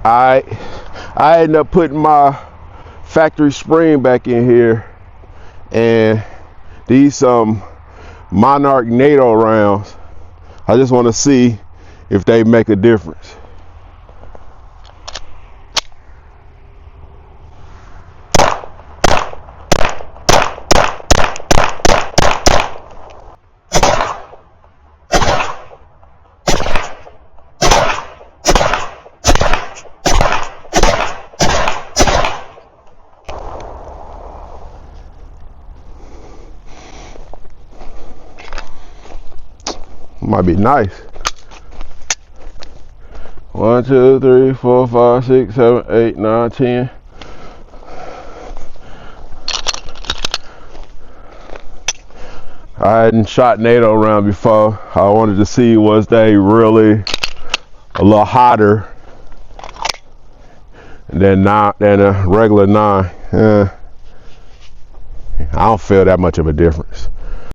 I ended up putting my factory spring back in here, and these monarch NATO rounds. I just want to see if they make a difference. Might be nice. 1, 2, 3, 4, 5, 6, 7, 8, 9, 10. I hadn't shot NATO round before. I wanted to see, was they really a little hotter than a regular 9. I don't feel that much of a difference.